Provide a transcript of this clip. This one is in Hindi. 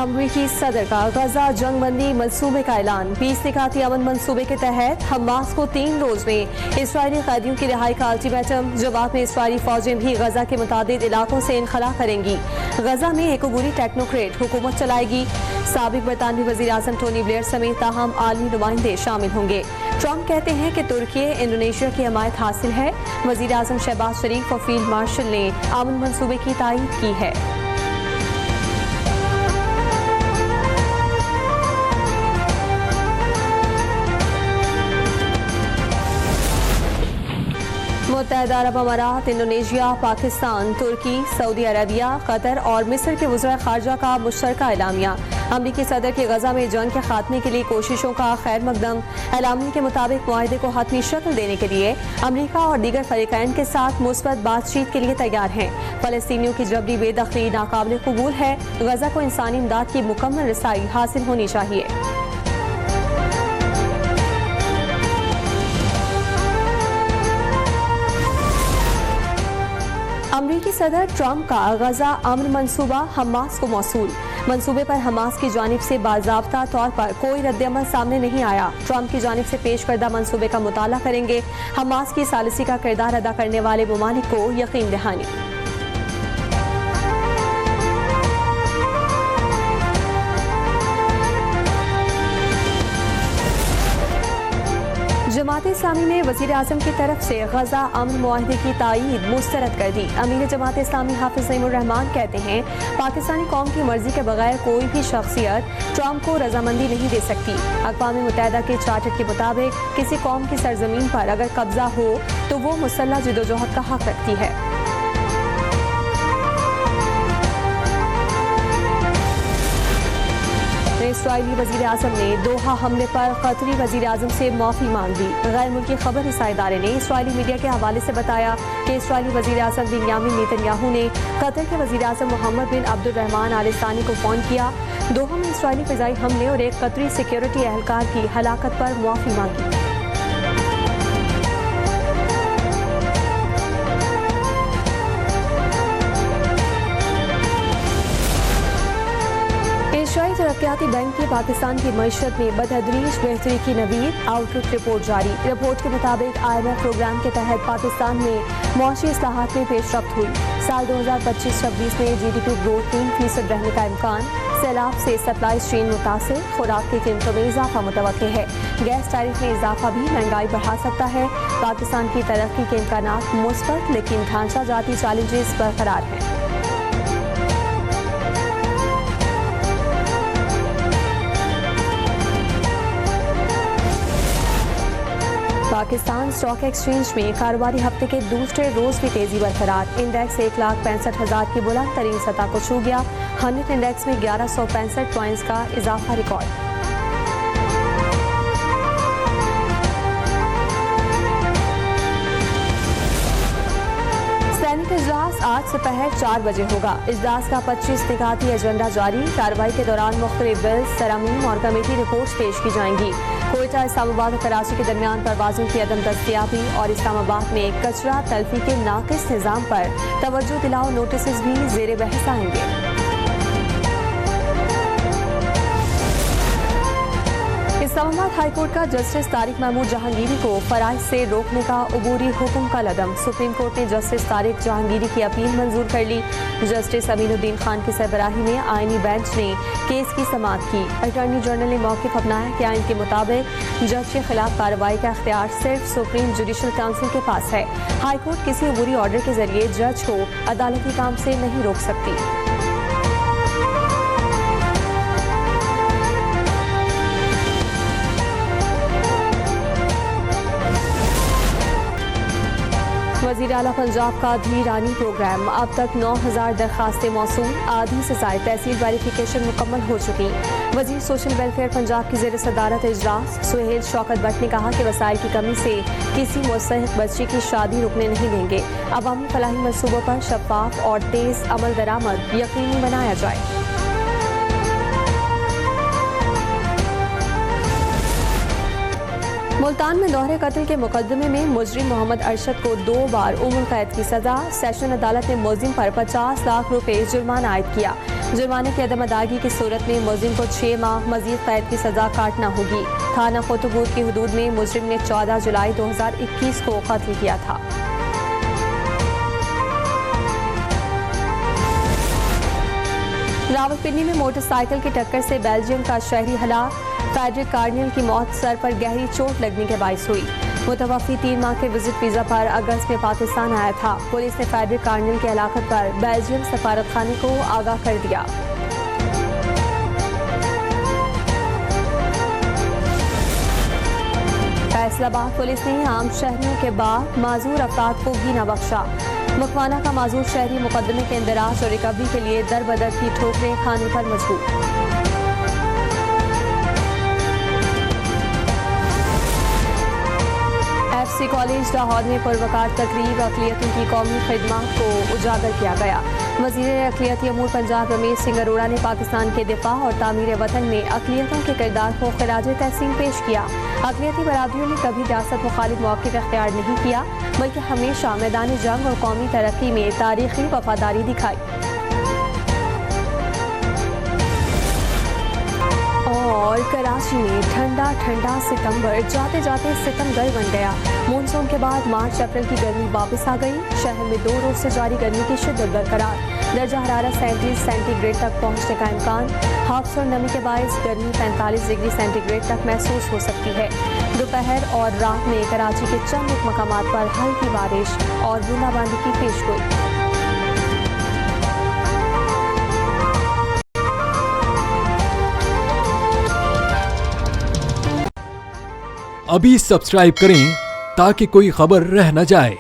अमरीकी सदर का गजा जंगबंदी मंसूबे का ऐलान। 20 निकाती अमन मंसूबे के तहत हमास को 3 रोज में इस्राएली कैदियों की रिहाई का अल्टीमेटम। जवाब में इस्राएली फौजें भी गजा के मुताबिक इलाकों से इनखला करेंगी। गजा में एक अबूरी टेक्नोक्रेट हुकूमत चलाएगी। साबिक बरतानवी वजीर आजम टोनी ब्लेयर समेत ताहम आलमी नुमाइंदे शामिल होंगे। ट्रंप कहते हैं कि तुर्की इंडोनेशिया की हमायत हासिल है। वजीर आजम शहबाज शरीफ और फील्ड मार्शल ने अमन मंसूबे की तायीद की है। मुत्तहदा अरब अमारात, इंडोनेशिया, पाकिस्तान, तुर्की, सऊदी अरबिया, कतर और मिस्र के वज़ीर ख़ारजा का मुश्तरका एलामिया। अमरीकी सदर की गजा में जंग के खात्मे के लिए कोशिशों का खैर मकदम। एलामिया के मुताबिक मुआहदे को हतमी शक्ल देने के लिए अमरीका और दीगर फरीकैन के साथ मुस्बत बातचीत के लिए तैयार हैं। फ़लस्तीनियों की जबरी बेदखली नाकाबिल कबूल है। गजा को इंसानी इमदाद की मुकम्मल रसाई हासिल होनी चाहिए। अमरीकी सदर ट्रंप का गजा अमन मंसूबा हमास को मौसूल। मंसूबे पर हमास की जानिब से बाज़ाब्ता तौर पर कोई रद्दअमल सामने नहीं आया। ट्रंप की जानिब से पेश करदा मंसूबे का मुताला करेंगे। हमास की सालिसी का किरदार अदा करने वाले ममालिक को यकीन दहानी। जमात इस्लामी ने वज़ीर आज़म की तरफ से गजा अमन मुआहदे की तायीद मुस्तरद कर दी। अमीर जमात इस्लामी हाफिज नईमुर रहमान कहते हैं, पाकिस्तानी कौम की मर्जी के बगैर कोई भी शख्सियत ट्रंप को रजामंदी नहीं दे सकती। अक़वाम मुत्तहदा के चार्टर के मुताबिक किसी कौम की सरजमीन पर अगर कब्जा हो तो वो मुसल्लह जिदोजहद का हक रखती है। इस्राएली वज़ीर आज़म ने दोहा हमले पर कतरी वज़ीर आज़म से माफ़ी मांग दी। गैर मुल्की खबर रसाई इदारे ने इस्राएली मीडिया के हवाले से बताया कि इस्राएली वज़ीर आज़म बिन्यामिन नेतन्याहू ने कतर के वज़ीर आज़म मोहम्मद बिन अब्दुर्रहमान आल सानी को फ़ोन किया। दोहा में इस्राएली फ़िज़ाई हमले और एक कतरी सिक्योरिटी एहलकार की हलाकत पर माफ़ी मांगी। एशियाई तरक्याती बैंक की पाकिस्तान की मईशत में बतदरीज बेहतरी की नवीद आउटलुक रिपोर्ट जारी। रिपोर्ट के मुताबिक IMF प्रोग्राम के तहत पाकिस्तान में मुआशी इस्लाहात में पेशरफ्त हुई। साल 2025-26 में GDP ग्रोथ 3% रहने का इम्कान। सैलाब से सप्लाई चेन मुतासिर। खुराक की कीमतों में इजाफा मुतवक्किल है। गैस टैरिफ में इजाफा भी महंगाई बढ़ा सकता है। पाकिस्तान की तरक्की के इम्कानात मुस्बत, लेकिन ढांचा जाती चैलेंजेस बरकरार हैं। पाकिस्तान स्टॉक एक्सचेंज में कारोबारी हफ्ते के दूसरे रोज भी तेजी बरकरार। इंडेक्स 1,65,000 की बुलंद तरीन सतह को छू गया। 100 इंडेक्स में 1165 पॉइंट्स का इजाफा रिकॉर्ड। इजलास आज दोपहर 4 बजे होगा। इजलास का 25 निकाती एजेंडा जारी। कार्रवाई के दौरान मुख्तलिफ बिल्स, तरमीम और कमेटी रिपोर्ट्स पेश की जाएंगी। कोयटा, इस्लामाबाद और कराची के दरमियान परवाजों की अदम दस्तयाबी और इस्लामाबाद में कचरा तल्फी के नाकिस निज़ाम पर तवज्जो दिलाओ नोटिस भी ज़ेरे बहस आएंगे। इस्लामाबाद हाईकोर्ट का जस्टिस तारिक महमूद जहांगीरी को फराइज से रोकने का अबूरी हुक्म का लदम। सुप्रीम कोर्ट ने जस्टिस तारिक जहांगीरी की अपील मंजूर कर ली। जस्टिस अमीनुद्दीन खान की सरबराही में आईनी बेंच ने केस की समाअत की। अटॉर्नी जनरल ने मौक़िफ़ अपनाया कि आइन के मुताबिक जज के खिलाफ कार्रवाई का इख्तियार सिर्फ सुप्रीम जुडिशल काउंसिल के पास है। हाईकोर्ट किसी अबूरी ऑर्डर के जरिए जज को अदालती काम से नहीं रोक सकती। वज़ीर आला पंजाब का धी रानी प्रोग्राम। अब तक 9000 दरखास्तें मौसूल। आधी से ज़ायद तहसील वेरिफिकेशन मुकम्मल हो चुकी। वज़ीर सोशल वेलफेयर पंजाब की ज़ेर सदारत इजलास। सुहेल शौकत भट्ट ने कहा कि वसाइल की कमी से किसी मुस्तहिक बच्ची की शादी रुकने नहीं देंगे। अवामी फलाही मनसूबों पर शफाफ और तेज़ अमल दरामद यकीनी बनाया जाए। मुल्तान में दोहरे कत्ल के मुकदमे में मुजरिम मोहम्मद अरशद को 2 बार उम्र कैद की सजा। सेशन अदालत ने मुलजिम पर 50 लाख रुपए जुर्माना आयद किया। जुर्माने की अदम अदायगी की सूरत में मुलजिम को 6 माह मजीद कैद की सजा काटना होगी। थाना कोतुबूर की हदूद में मुजरिम ने 14 जुलाई 2021 को कत्ल किया था। रावलपिंडी में मोटरसाइकिल की टक्कर से बेल्जियम का शहरी हलाक। फेडरिक कार्नियल की मौत सर पर गहरी चोट लगने के बायस हुई। मुतवफ़ी 3 माह के विजिट वीज़ा पर अगस्त में पाकिस्तान आया था। पुलिस ने फेडरिक कार्नियल की हलाकत पर बेल्जियम सफारतखाने को आगाह कर दिया। फैसलाबाद पुलिस ने आम शहरियों के बाद माजूर अफराद को भी न बख्शा। मकवाना का माजूर शहरी मुकदमे के इंदराज और रिकवरी के लिए दर बदर की ठोकरें खाने पर मजबूर। FC कॉलेज लाहौर में पुरवकार तकरीब अक़लियतों की कौमी खिदमत को उजागर किया गया। वज़ीर अक़लियती अमूर पंजाब रमेश सिंह अरोड़ा ने पाकिस्तान के दिफा और तामीर वतन में अक़लियतों के किरदार को खिराज तहसीन पेश किया। अक़लियती बरादरियों ने कभी रियासत मुखालिफ मौक़िफ़ इख्तियार नहीं किया, बल्कि हमेशा मैदान जंग और कौमी तरक्की में तारीख़ी वफादारी दिखाई। और कराची में ठंडा ठंडा सितंबर जाते जाते सितमगर बन गया। मानसून के बाद मार्च अप्रैल की गर्मी वापस आ गई। शहर में 2 रोज से जारी गर्मी की शिद्दत बरकरार। दर्जा हरारत 37 सेंटीग्रेड तक पहुंचने का इम्कान। हफ्स और नमी के बायस गर्मी 45 डिग्री सेंटीग्रेड तक महसूस हो सकती है। दोपहर और रात में कराची के चंद मकामात पर हल्की बारिश और बूंदाबांदी की पेशगोई। अभी सब्सक्राइब करें ताकि कोई खबर रह न जाए।